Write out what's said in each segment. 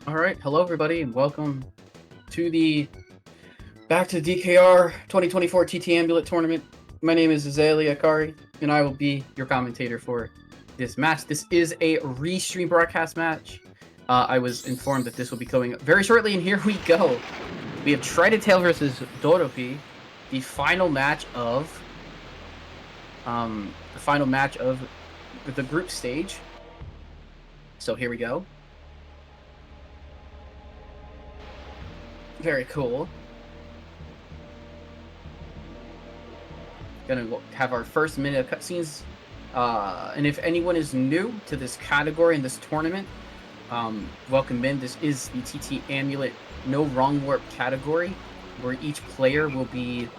Alright, hello everybody and welcome to the back to DKR 2024 TT Amulet Tournament. My name is Azalea Akari and I will be your commentator for this match. This is a restream broadcast match. I was informed that this will be going very shortly, and here we go. We have tridenttail versus Doruppi, the final match of the group stage. So here we go. Very cool. Gonna have our first minute of cutscenes. And if anyone is new to this category in this tournament, welcome in. This is the TT Amulet No Wrong Warp category, where each player will be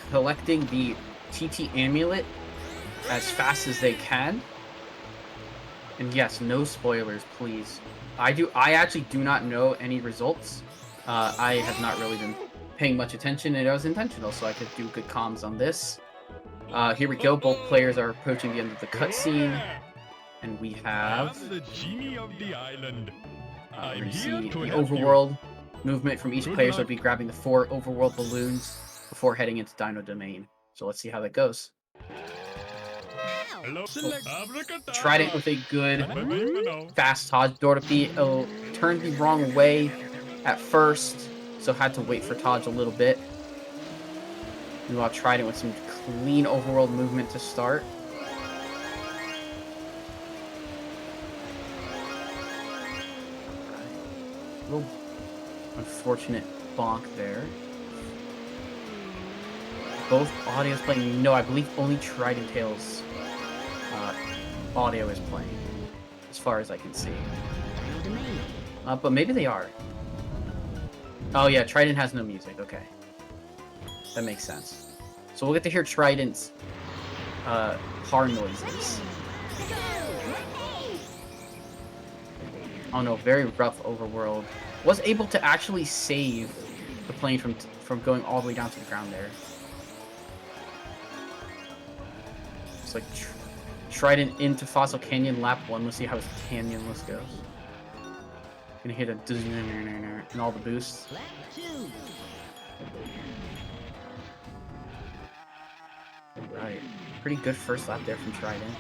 collecting the TT Amulet as fast as they can. And yes, no spoilers, please. I actually do not know any results. I have not really been paying much attention, and it was intentional, so I could do good comms on this. Here we go. Both players are approaching the end of the cutscene, and we have the genie of the island. we see the overworld movement from each player. So we'll be grabbing the 4 overworld balloons before heading into Dino Domain. So let's see how that goes. Trident with a good fast dodge. Doruppi turned the wrong way at first, so had to wait for Taj a little bit. Meanwhile, Trident with some clean overworld movement to start. A little unfortunate bonk there. Both audios playing. No, I believe only tridenttail's audio is playing, as far as I can see. But maybe they are. Oh yeah, Trident has no music. Okay, that makes sense. So we'll get to hear Trident's car noises. Oh no, very rough overworld. Was able to actually save the plane from going all the way down to the ground there. It's like Trident into Fossil Canyon lap 1. Let's see how his canyon list goes. Gonna hit a and all the boosts. Right, pretty good first lap there from Trident.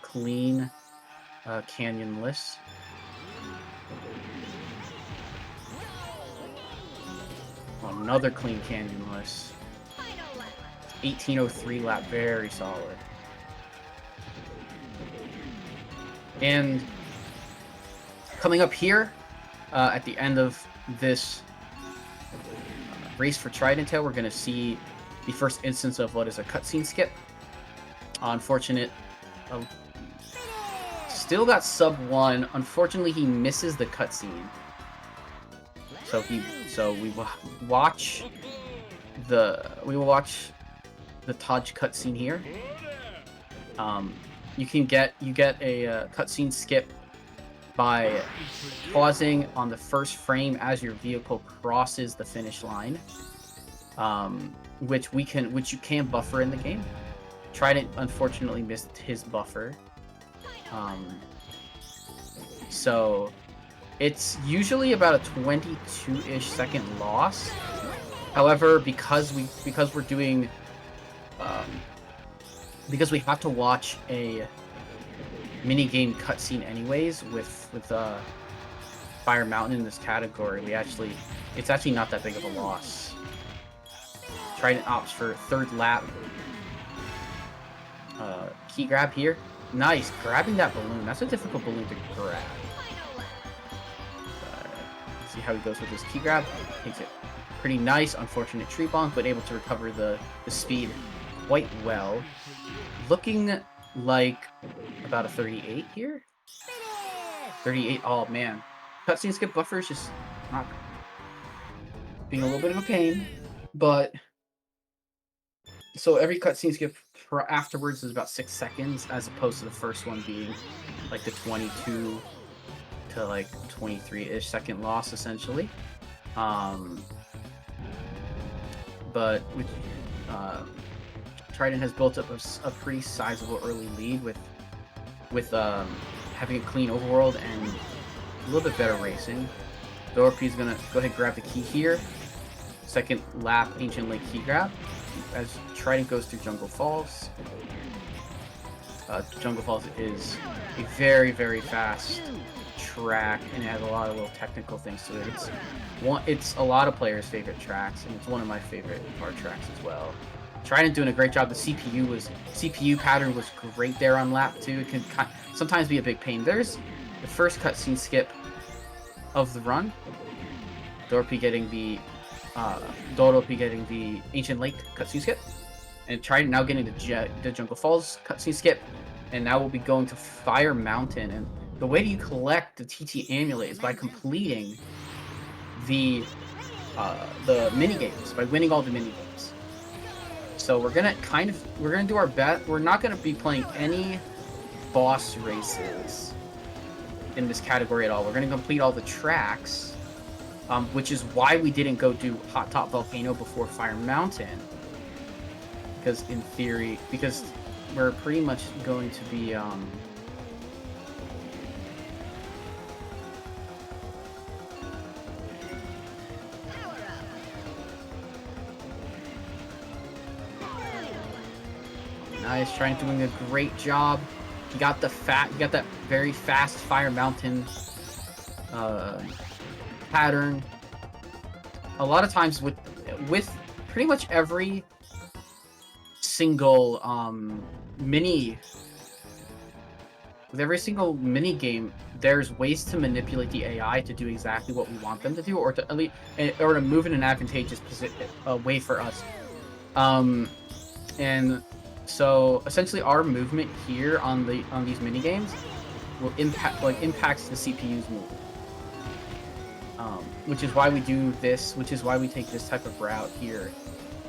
Clean canyon list. Another clean canyon list. 1803 lap, very solid. And coming up here, at the end of this race for tridenttail, we're going to see the first instance of what is a cutscene skip. Unfortunate. Still got sub 1. Unfortunately, he misses the cutscene. So we will watch the Taj cutscene here. You get a cutscene skip by pausing on the first frame as your vehicle crosses the finish line, which you can buffer in the game. Trident unfortunately missed his buffer, so it's usually about a 22-ish second loss. However, because we're because we have to watch a minigame cutscene anyways with Fire Mountain in this category, it's actually not that big of a loss. Trident opts for third lap. Key grab here. Nice, grabbing that balloon. That's a difficult balloon to grab. See how he goes with his key grab. Takes it pretty nice. Unfortunate tree bonk, but able to recover the speed quite well. Looking like about a 38 here. 38. Oh man, cutscene skip buffer is just not being a little bit of a pain, but so every cutscene skip afterwards is about 6 seconds, as opposed to the first one being like the 22 to like 23-ish second loss essentially. But Trident has built up a pretty sizable early lead with having a clean overworld and a little bit better racing. Doruppi's gonna go ahead and grab the key here. Second lap, Ancient Lake key grab. As Trident goes through Jungle Falls. Jungle Falls is a very, very fast track, and it has a lot of little technical things to it. It's a lot of players' favorite tracks, and it's one of my favorite hard tracks as well. Trident doing a great job. The CPU pattern was great there on lap 2. It can sometimes be a big pain. There's the first cutscene skip of the run. Doruppi getting the Ancient Lake cutscene skip, and Trident now getting the Jungle Falls cutscene skip, and now we'll be going to Fire Mountain. And the way you collect the TT Amulet is by completing the mini games, by winning all the mini games. So we're gonna do our best. We're not gonna be playing any boss races in this category at all. We're gonna complete all the tracks, which is why we didn't go do Hot Top Volcano before Fire Mountain. Because in theory, because we're pretty much going to be nice, Trident doing a great job. You got that very fast Fire Mountain pattern. A lot of times with pretty much every single mini game, there's ways to manipulate the AI to do exactly what we want them to do, or to move in an advantageous way for us. And so essentially, our movement here on these mini games will impacts the CPU's movement. Which is why we do this. Which is why we take this type of route here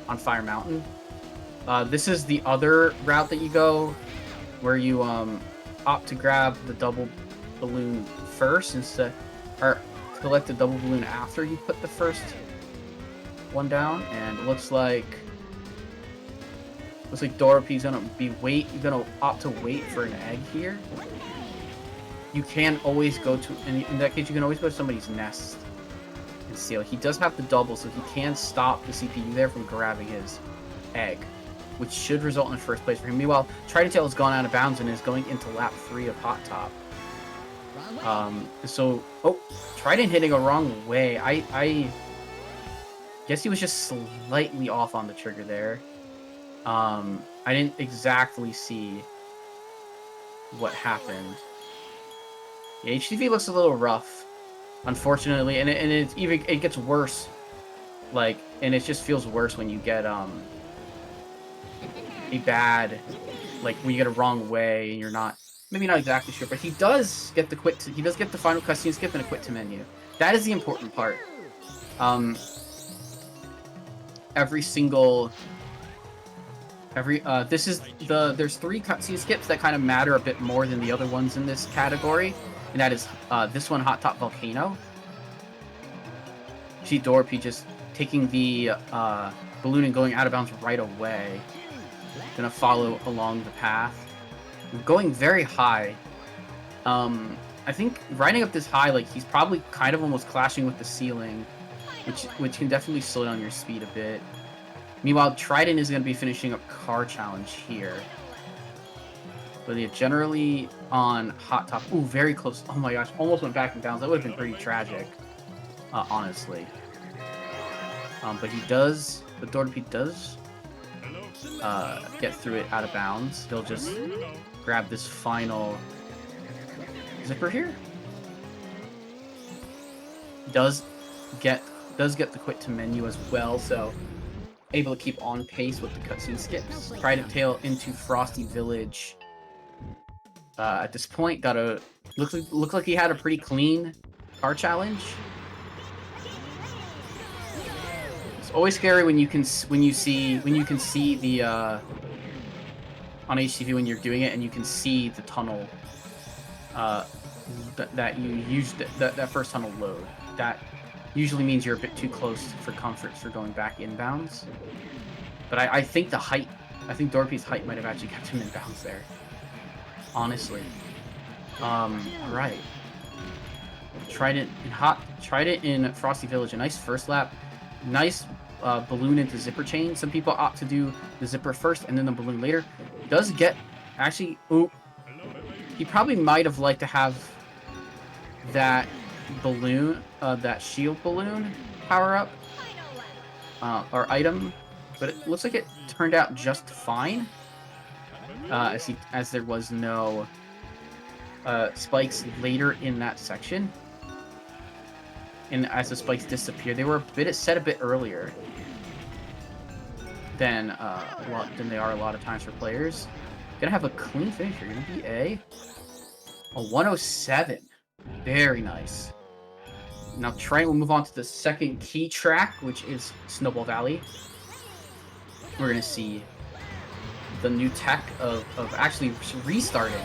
on Fire Mountain. This is the other route that you go, where you opt to grab the double balloon first or collect the double balloon after you put the first one down. And it looks like Doruppi's gonna opt to wait for an egg here. You can always go to, in that case, you can always go to somebody's nest and steal. He does have the double, so he can stop the CPU there from grabbing his egg, which should result in first place for him. Meanwhile, Tridenttail has gone out of bounds and is going into lap 3 of Hot Top. Trident hitting a wrong way. I guess he was just slightly off on the trigger there. I didn't exactly see what happened. Yeah, HTV looks a little rough, unfortunately, and it gets worse. And it just feels worse when you get a bad, when you get a wrong way and you're maybe not exactly sure, but he does get the final cutscene skip and a quit to menu. That is the important part. There's 3 cutscene skips that kind of matter a bit more than the other ones in this category, and that is this one, Hot Top Volcano. See Doruppi just taking the balloon and going out of bounds right away. Gonna follow along the path, going very high. I think riding up this high, he's probably kind of almost clashing with the ceiling, which can definitely slow down your speed a bit. Meanwhile, Trident is going to be finishing up Car Challenge here. But yeah, generally on Hot Top... Ooh, very close. Oh my gosh, almost went back and down. That would have been pretty tragic, honestly. But Doruppi does get through it out of bounds. He'll just grab this final zipper here. Does get the quit to menu as well, so able to keep on pace with the cutscene skips. Tridenttail into Frosty Village. At this point, looked like he had a pretty clean car challenge. It's always scary when you can see the on HTV when you're doing it and you can see the tunnel that you used that first tunnel load. That usually means you're a bit too close for comfort for going back inbounds. But I think Doruppi's height might have actually kept him inbounds there. Honestly. All right. Trident in Frosty Village. A nice first lap. Nice balloon into zipper chain. Some people opt to do the zipper first and then the balloon later. Does get actually. Ooh, he probably might have liked to have that balloon, that shield balloon power up or item, but it looks like it turned out just fine. As there was no spikes later in that section. And as the spikes disappear, they were set a bit earlier than they are a lot of times for players. Gonna have a clean finish here. Gonna be a 107. Very nice. Now we'll move on to the second key track, which is Snowball Valley. We're gonna see the new tech of actually restarting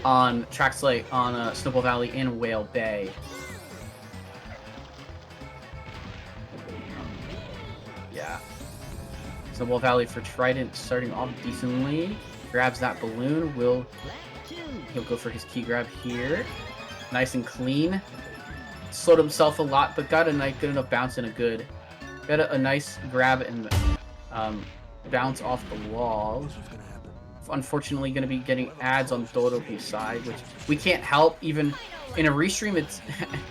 on tracks like on Snowball Valley and Whale Bay. Yeah. Snowball Valley for Trident starting off decently. Grabs that balloon. He'll go for his key grab here. Nice and clean. Slowed himself a lot, but got a nice, good enough bounce and got a nice grab and bounce off the wall. Unfortunately, going to be getting ads on Doruppi's side, which we can't help. Even in a restream,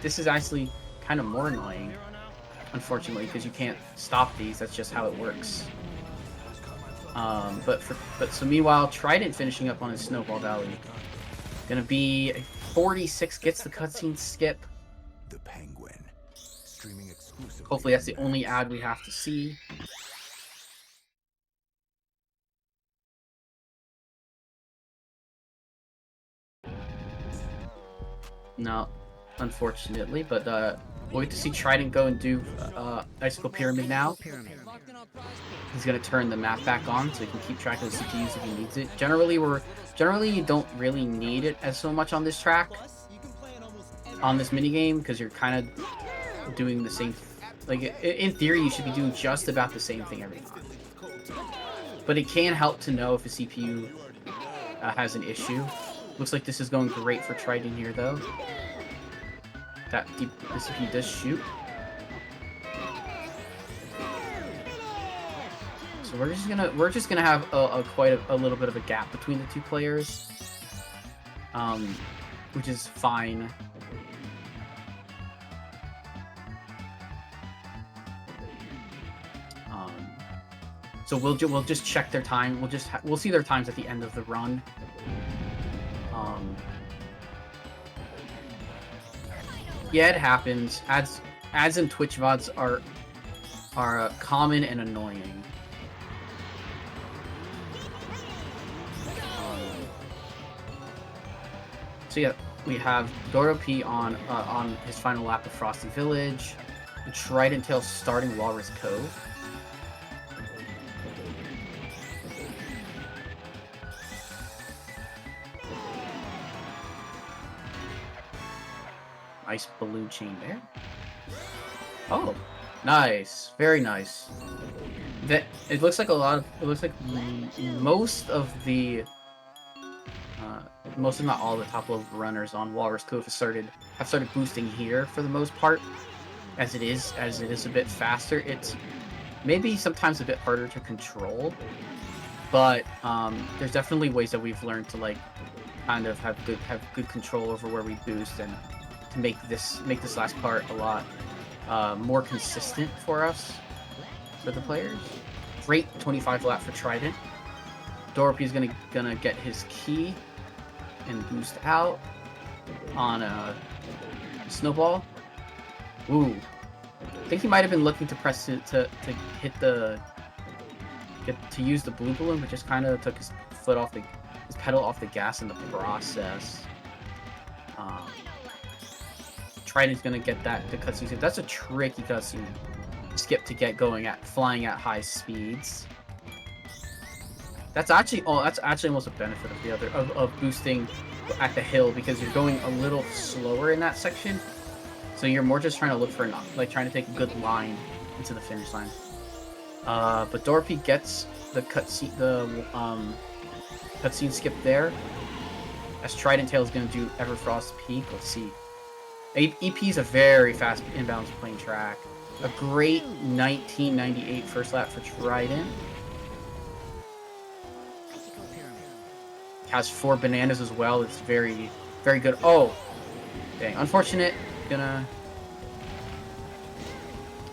this is actually kind of more annoying. Unfortunately, because you can't stop these. That's just how it works. So meanwhile, Trident finishing up on his Snowball Valley. Gonna be a 46, gets the cutscene skip. The Penguin. Streaming exclusively. Hopefully that's the only ad we have to see. No, unfortunately, but we'll get to see Trident go and do Icicle Pyramid now. He's gonna turn the map back on so he can keep track of the CPUs if he needs it. Generally you don't really need it as so much on this track, on this minigame, because you're kind of doing the same. Like in theory, you should be doing just about the same thing every time. But it can help to know if a CPU has an issue. Looks like this is going great for Trident here, though. The CPU does shoot. So we're just gonna have quite a little bit of a gap between the two players, which is fine. So we'll just check their time. We'll see their times at the end of the run. Yeah, it happens. Ads and Twitch VODs are common and annoying. So yeah, we have Doruppi on his final lap of Frosty Village. Tridenttail starting Walrus Cove. Nice balloon chain there. Oh, nice, very nice. It looks like most of the, most if not all the top level runners on Walrus Cove have started boosting here for the most part. As it is a bit faster. It's maybe sometimes a bit harder to control, but there's definitely ways that we've learned to like kind of have good control over where we boost and to make this last part a lot more consistent for us, for the players. Great 25 lap for Trident. Doruppi's gonna get his key and boost out on a Snowball. Ooh, I think he might have been looking to press it to hit to use the blue balloon, but just kind of took his pedal off the gas in the process. Trident's gonna get the cutscene skip. That's a tricky cutscene skip to get going flying at high speeds. That's actually almost a benefit of the other of boosting at the hill, because you're going a little slower in that section. So you're more just trying to look for trying to take a good line into the finish line. But Doruppi gets the cutscene skip there. as tridenttail is going to do Everfrost Peak. Let's see. EP is a very fast inbounds plane track. A great 1998 first lap for Trident. Has 4 bananas as well. It's very, very good. Oh, dang. Unfortunate. Gonna...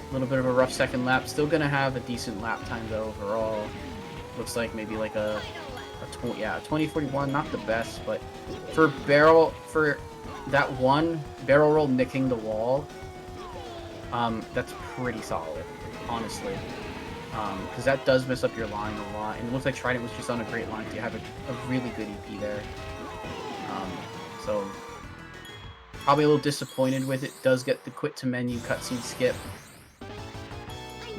A little bit of a rough second lap. Still gonna have a decent lap time though overall. Looks like maybe like a 2041. Not the best, but for that one barrel roll nicking the wall, that's pretty solid, honestly. Because that does mess up your line a lot, and it looks like Trident was just on a great line to have a really good EP there. So probably a little disappointed with it. Does get the quit to menu cutscene skip.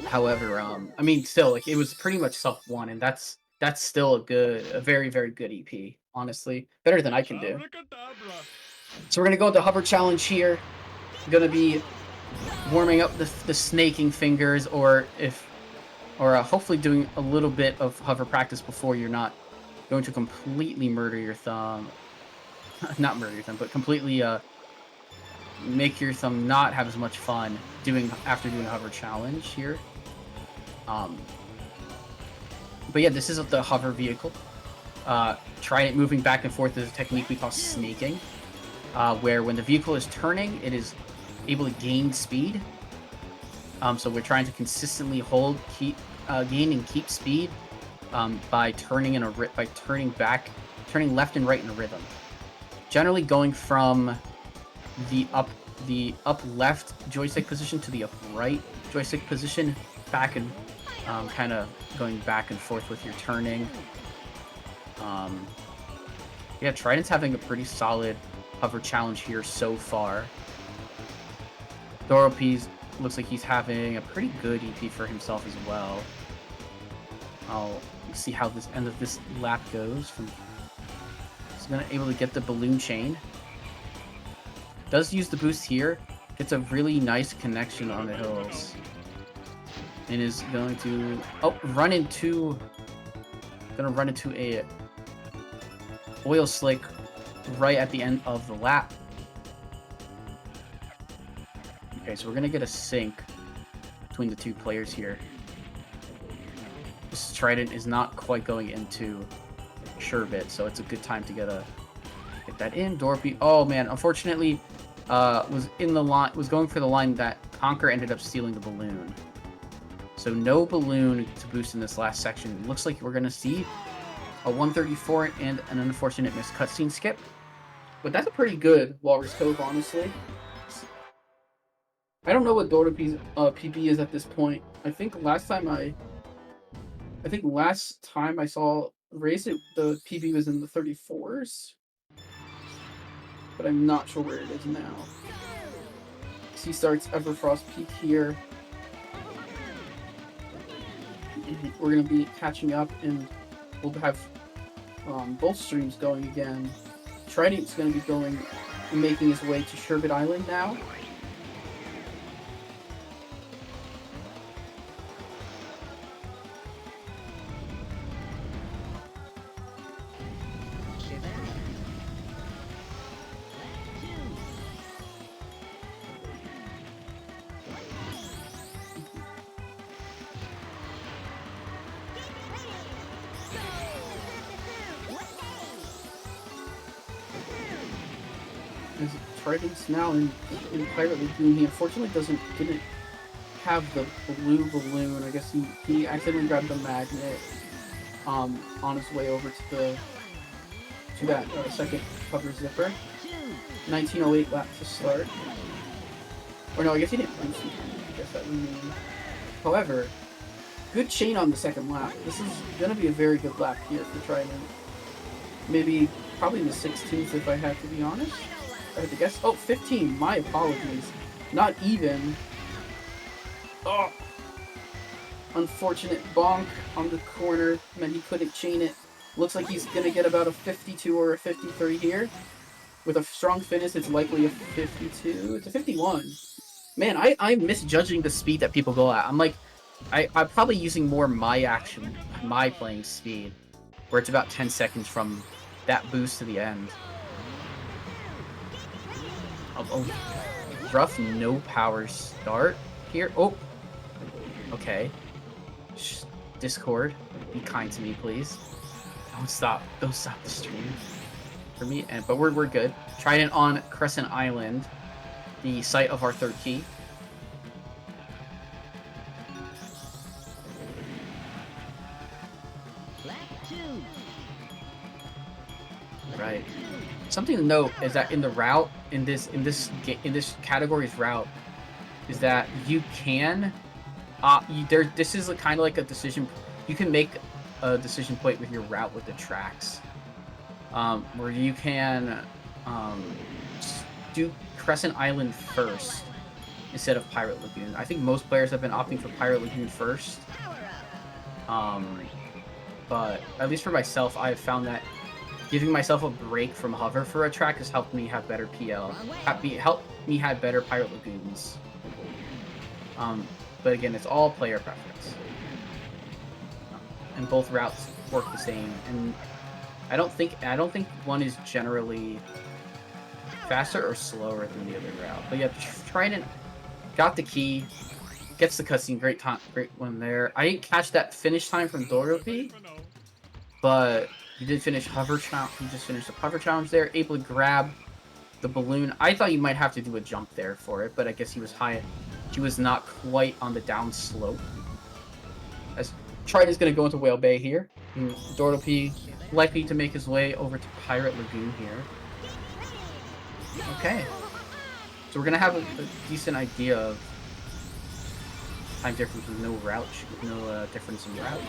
However, I mean, still, like, it was pretty much sub 1, and that's still a very, very good EP, honestly. Better than I can do. So we're gonna go with the hover challenge here. Gonna be warming up the snaking fingers, or hopefully doing a little bit of hover practice before you're not going to completely murder your thumb. Not murder your thumb, but completely make your thumb not have as much fun after doing a hover challenge here. But yeah, this is the hover vehicle. Trident moving back and forth is a technique we call snaking, where when the vehicle is turning, it is able to gain speed. So we're trying to consistently gain and keep speed by turning turning left and right in a rhythm. Generally going from the up left joystick position to the up right joystick position, back and kind of going back and forth with your turning. Yeah, Trident's having a pretty solid hover challenge here so far. Doruppi looks like he's having a pretty good EP for himself as well. I'll see how this end of this lap goes. He's gonna able to get the balloon chain. Does use the boost here. Gets a really nice connection on the hills. And is going to run into a oil slick right at the end of the lap. Okay, so we're gonna get a sync between the two players here. This Trident is not quite going into Sherbet, so it's a good time to get that in. Doruppi, oh man, unfortunately, was going for the line that Conquer ended up stealing the balloon. So no balloon to boost in this last section. Looks like we're gonna see a 134 and an unfortunate missed cutscene skip. But that's a pretty good Walrus Cove, honestly. I don't know what Doruppi's PB is at this point. I think last time I saw Race, the PB was in the 34s. But I'm not sure where it is now. He starts Everfrost Peak here. We're going to be catching up, and we'll have both streams going again. Trident's going to be making his way to Sherbet Island now. As Trident's now in Pirate Lagoon, he unfortunately didn't have the blue balloon. I guess he accidentally grabbed the magnet on his way over to that second cover zipper. 1908 lap to start. Or no, I guess he didn't boost. I guess that would mean. However, good chain on the second lap. This is gonna be a very good lap here for Trident. Probably the 16th if I had to be honest. I had to guess. Oh, 15. My apologies. Not even. Oh. Unfortunate bonk on the corner. Meant he couldn't chain it. Looks like he's going to get about a 52 or a 53 here. With a strong finish, it's likely a 52. It's a 51. Man, I'm misjudging the speed that people go at. I'm probably using more my playing speed. Where it's about 10 seconds from that boost to the end. a rough no power start here. Oh, okay. Discord, be kind to me, please. Don't stop the stream for me. But we're good. Trident on Crescent Island, the site of our third key. Right. Something to note is that in the route, in this category's route, is that you can, this is kind of like a decision. You can make a decision point with your route with the tracks, where you can do Crescent Island first instead of Pirate Lagoon. I think most players have been opting for Pirate Lagoon first. But at least for myself, I have found that giving myself a break from hover for a track has helped me have better PL. Helped me have better Pirate Lagoons. But again, it's all player preference. And both routes work the same. And I don't think one is generally faster or slower than the other route. But yeah, Trident got the key, gets the cutscene. Great one there. I didn't catch that finish time from Doruppi, but he did finish hover challenge. He just finished the hover challenge there, able to grab the balloon. I thought you might have to do a jump there for it, but I guess he was high. He was not quite on the down slope. As Trident's going to go into Whale Bay here. Doruppi likely to make his way over to Pirate Lagoon here. Okay. So we're going to have a decent idea of time difference with no route, no difference in route.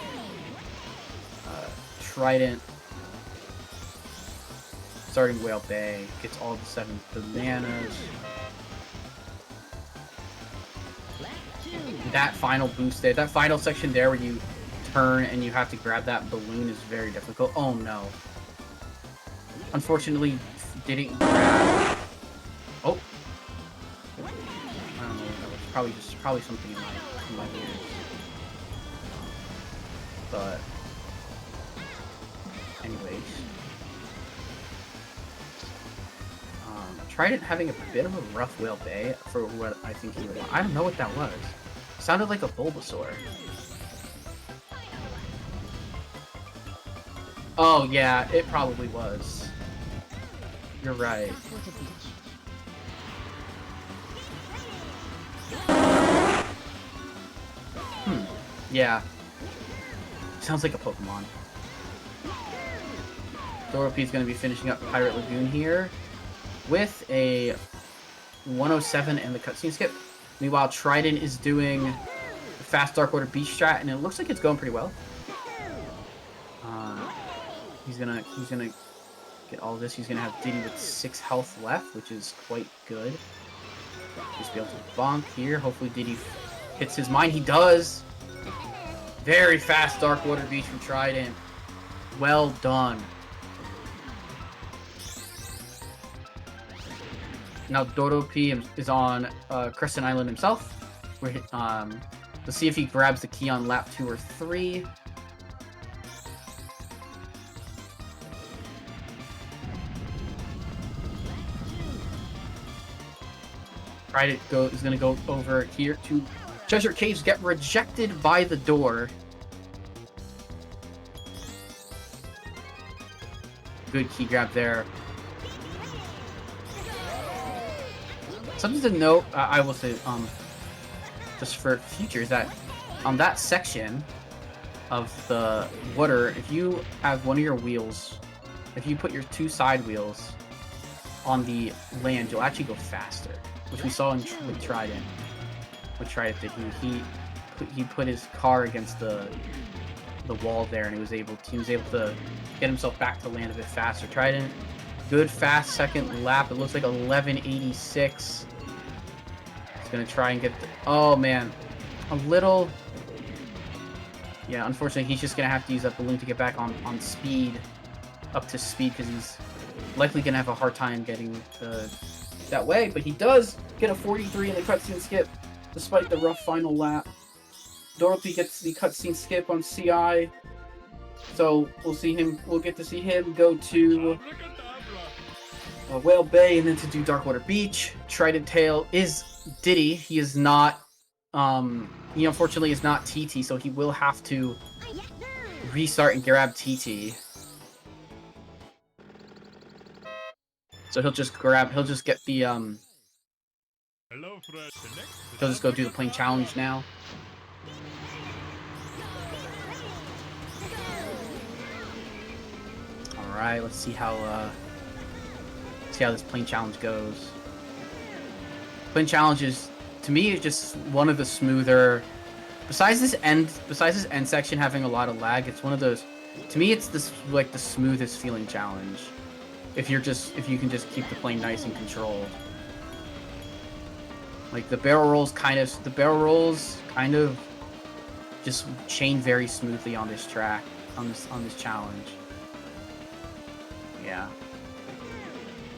Trident starting Whale Bay, gets all the 7 bananas. That final boost there, that final section there where you turn and you have to grab that balloon is very difficult. Oh no. Unfortunately, didn't grab. Oh. I don't know. That was probably something in my ears. But anyways. Trident having a bit of a rough Whale Bay for what I think he would want. I don't know what that was. It sounded like a Bulbasaur. Oh yeah, it probably was. You're right. Yeah. Sounds like a Pokemon. Doruppi's gonna be finishing up Pirate Lagoon here with a 107 and the cutscene skip. Meanwhile, Trident is doing fast Dark Water Beach strat, and it looks like it's going pretty well. He's gonna get all of this. He's gonna have Diddy with 6 health left, which is quite good. Just be able to bonk here. Hopefully Diddy hits his mind. He does. Very fast Dark Water Beach from Trident. Well done. Now Doruppi is on Crescent Island himself. Let's see if he grabs the key on lap 2 or 3. Trident is going to go over here to Treasure Caves, get rejected by the door. Good key grab there. Something to note, I will say, just for future, is that on that section of the water, if you have one of your wheels, if you put your 2 side wheels on the land, you'll actually go faster, which we saw with Trident. With Trident, that he put his car against the wall there, and he was able to get himself back to land a bit faster. Trident, good fast second lap. It looks like 11:86. He's gonna try and get the, oh man, a little. Yeah, unfortunately, he's just gonna have to use that balloon to get back on speed, up to speed, because he's likely gonna have a hard time getting that way. But he does get a 43 in the cutscene skip, despite the rough final lap. Doruppi gets the cutscene skip on CI, so we'll get to see him go to Whale Bay, and then to do Darkwater Beach. Tridenttail is Diddy. He is not, he unfortunately is not TT, so he will have to restart and grab TT. So he'll just get the, Hello, Fred. he'll just go do the plane challenge now. Alright, let's see how this plane challenge goes. Plane challenge is, to me, just one of the smoother. Besides this end section having a lot of lag, it's one of those. To me, it's this like the smoothest feeling challenge. If you can just keep the plane nice and controlled. Like the barrel rolls kind of just chain very smoothly on this track, on this challenge. Yeah.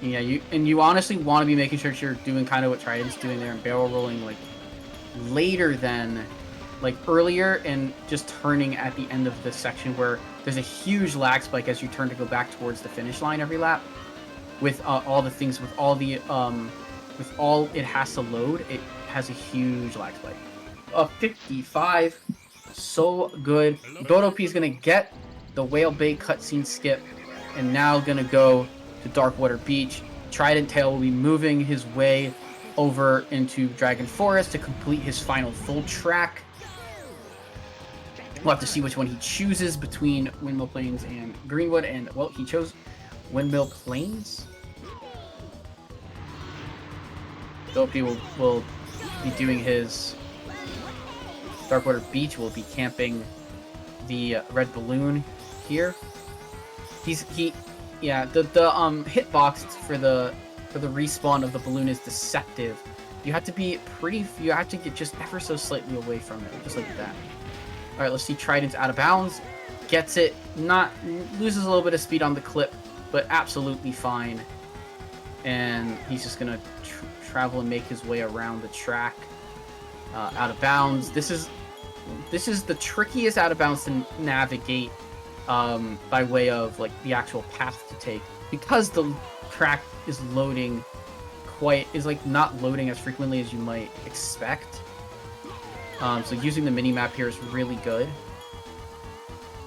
Yeah, you honestly want to be making sure you're doing kind of what Trident's doing there and barrel rolling like later than like earlier and just turning at the end of this section where there's a huge lag spike as you turn to go back towards the finish line every lap. With all the things, with all it has to load, it has a huge lag spike. 55, so good. Doruppi is gonna get the Whale Bay cutscene skip, and now gonna go to Darkwater Beach. Tridenttail will be moving his way over into Dragon Forest to complete his final full track. We'll have to see which one he chooses between Windmill Plains and Greenwood, and well, he chose Windmill Plains. Doruppi will be doing his Darkwater Beach. Will be camping the red balloon here. The hitbox for the respawn of the balloon is deceptive. You have to get just ever so slightly away from it, just like that. All right, let's see. Trident's out of bounds, gets it, loses a little bit of speed on the clip, but absolutely fine. And he's just gonna travel and make his way around the track, out of bounds. This is the trickiest out of bounds to navigate, by way of like the actual path to take, because the track is not loading as frequently as you might expect. So using the mini map here is really good,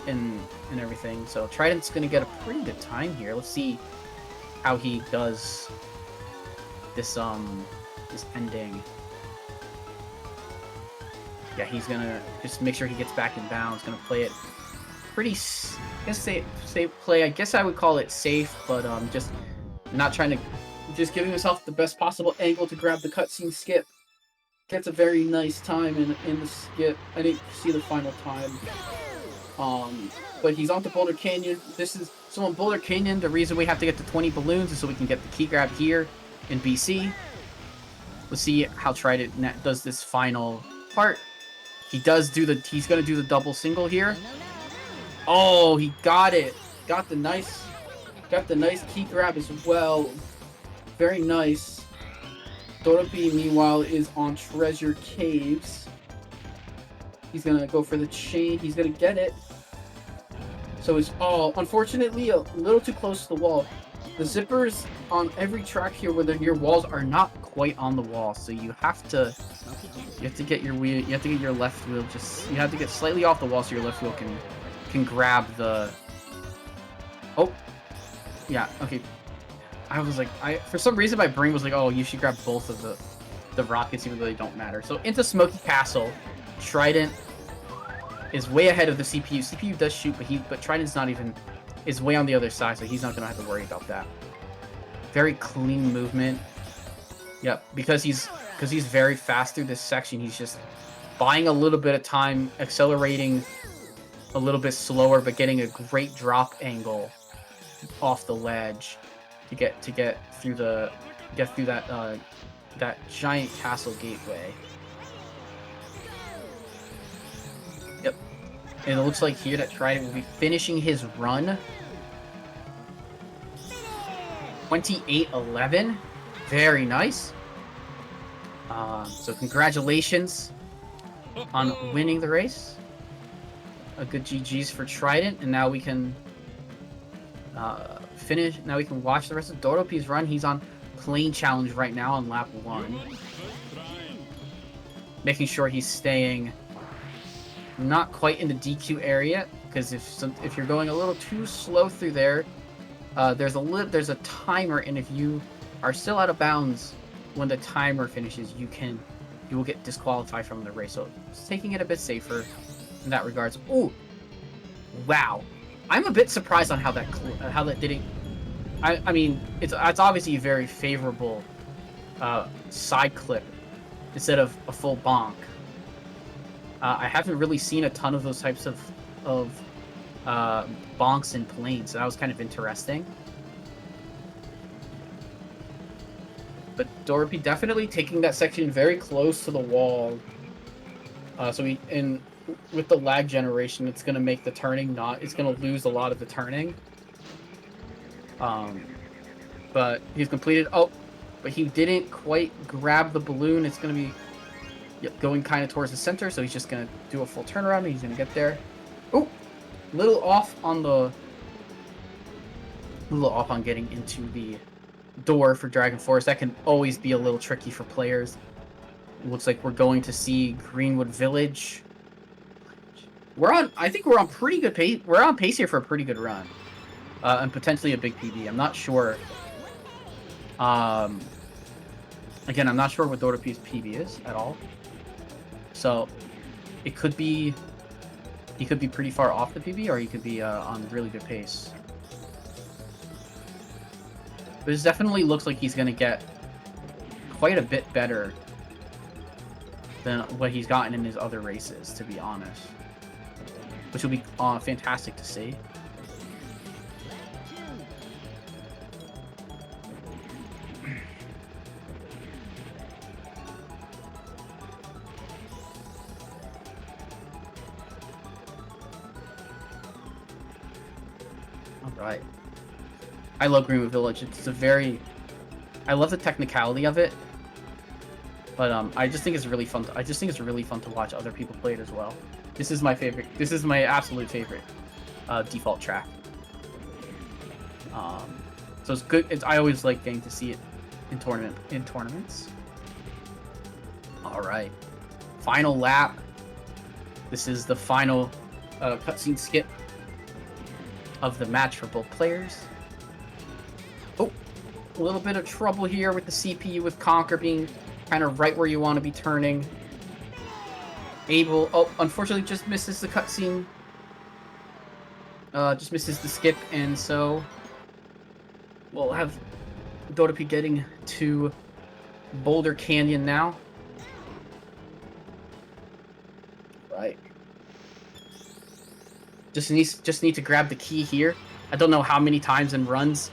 and everything. So Trident's gonna get a pretty good time here. Let's see how he does this ending. Yeah, he's gonna just make sure he gets back in bounds. Gonna play it pretty, I guess safe play. I guess I would call it safe, but just not trying to, just giving himself the best possible angle to grab the cutscene skip. Gets a very nice time in the skip. I didn't see the final time. But he's on to Boulder Canyon. On Boulder Canyon, the reason we have to get to 20 balloons is so we can get the key grab here in BC. Let's see how Trident does this final part. He's gonna do the double single here. Oh, he got it. Got the nice key grab as well. Very nice. Doruppi, meanwhile, is on Treasure Caves. He's gonna go for the chain. He's gonna get it. So it's unfortunately a little too close to the wall. The zippers on every track here where your walls are not quite on the wall, so you have to get your wheel. You have to get your left wheel you have to get slightly off the wall so your left wheel can grab the. Oh, yeah. Okay. I was like, for some reason my brain was like, oh, you should grab both of the rockets even though they don't matter. So into Smoky Castle, Trident is way ahead of the CPU. CPU does shoot, but Trident's is way on the other side, so he's not gonna have to worry about that. Very clean movement. Yep, because he's very fast through this section. He's just buying a little bit of time, accelerating a little bit slower, but getting a great drop angle off the ledge to get through that giant castle gateway. Yep. And it looks like here that Trident will be finishing his run. 28-11. Very nice. So congratulations on winning the race. A good GG's for Trident, and now we can finish. Now we can watch the rest of Doruppi's run. He's on plane challenge right now on lap 1. Human first try. Making sure he's staying not quite in the DQ area, because if you're going a little too slow through there, there's a timer, and if you are still out of bounds when the timer finishes, you will get disqualified from the race. So it's taking it a bit safer in that regards. Oh, wow! I'm a bit surprised on how that didn't. I mean, it's obviously a very favorable side clip instead of a full bonk. I haven't really seen a ton of those types of bonks in planes, so that was kind of interesting. But Doruppi definitely taking that section very close to the wall. With the lag generation, it's gonna make the turning it's gonna lose a lot of the turning. But he's completed. Oh, but he didn't quite grab the balloon. It's gonna be going kind of towards the center, so he's just gonna do a full turnaround and he's gonna get there. Oh, little off on getting into the door for Dragon Forest. That can always be a little tricky for players. It looks like we're going to see Greenwood Village. I think we're on pretty good pace. We're on pace here for a pretty good run, and potentially a big PB. I'm not sure. Again, I'm not sure what Doruppi's PB is at all. So, he could be pretty far off the PB, or he could be on really good pace. But this definitely looks like he's going to get quite a bit better than what he's gotten in his other races, to be honest. Which will be fantastic to see. Alright. I love Greenwood Village. I love the technicality of it. But I just think it's really fun. I just think it's really fun to watch other people play it as well. This is my favorite. This is my absolute favorite default track. So it's good. I always like getting to see it in tournaments. All right, final lap. This is the final cutscene skip of the match for both players. Oh, a little bit of trouble here with the CPU with Conquer being kind of right where you want to be turning. Unfortunately just misses the cutscene. Just misses the skip, and so we'll have Doruppi getting to Boulder Canyon now. Right. Just need to grab the key here. I don't know how many times in runs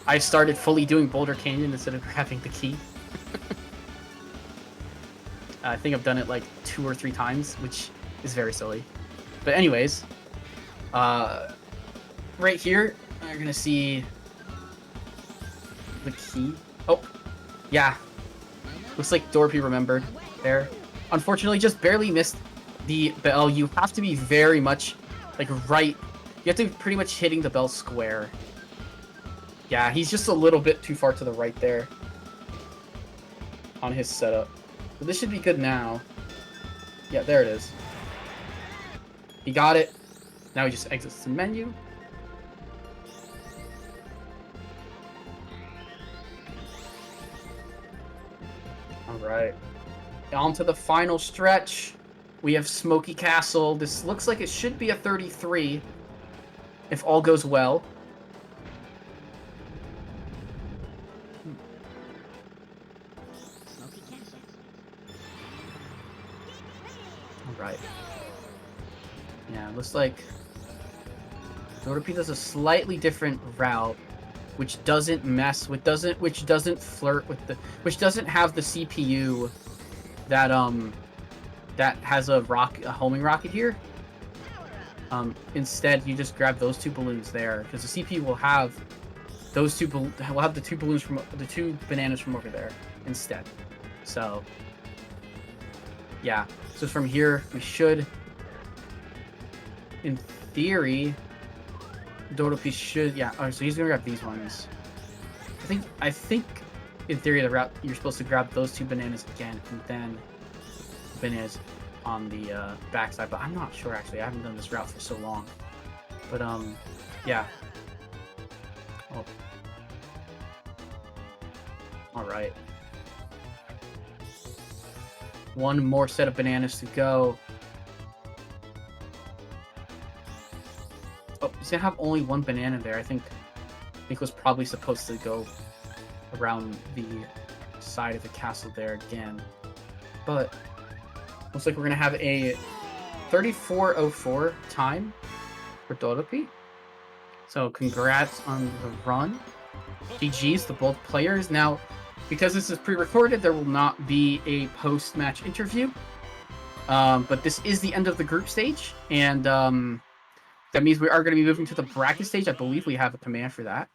I started fully doing Boulder Canyon instead of grabbing the key. I think I've done it like 2 or 3 times, which is very silly. But anyways, right here, you're gonna see the key. Oh, yeah. Looks like Doruppi remembered there. Unfortunately, just barely missed the bell. You have to be very much like right. You have to be pretty much hitting the bell square. Yeah, he's just a little bit too far to the right there on his setup. But this should be good now. Yeah, there it is. He got it. Now he just exits the menu. Alright. On to the final stretch. We have Smoky Castle. This looks like it should be a 33 if all goes well. Alright. Yeah, it looks like Doruppi does a slightly different route, which doesn't mess with which doesn't flirt with which doesn't have the CPU that that has a homing rocket here. Instead, you just grab those 2 balloons there, because the CPU will have those the 2 balloons from the 2 bananas from over there instead. So yeah, so from here we should, in theory, Doruppi should, yeah. Oh, so he's gonna grab these ones. I think, in theory, the route you're supposed to grab those 2 bananas again, and then bananas on the backside. But I'm not sure actually. I haven't done this route for so long. But yeah. Oh. All right. 1 more set of bananas to go. Oh, he's gonna have only 1 banana there. I think was probably supposed to go around the side of the castle there again. But looks like we're gonna have a 34:04 time for Doruppi. So congrats on the run. GG's to both players. Now, because this is pre-recorded, there will not be a post-match interview. But this is the end of the group stage, and that means we are going to be moving to the bracket stage. I believe we have a command for that.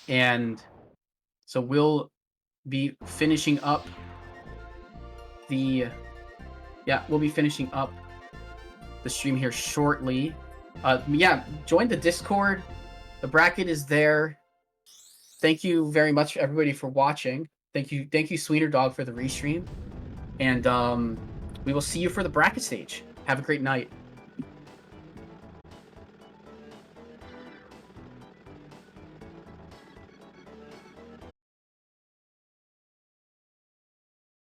And so we'll be finishing up the... Yeah, we'll be finishing up the stream here shortly. Yeah, join the Discord. The bracket is there. Thank you very much, everybody, for watching. Thank you, Sweener Dog, for the restream. And we will see you for the bracket stage. Have a great night.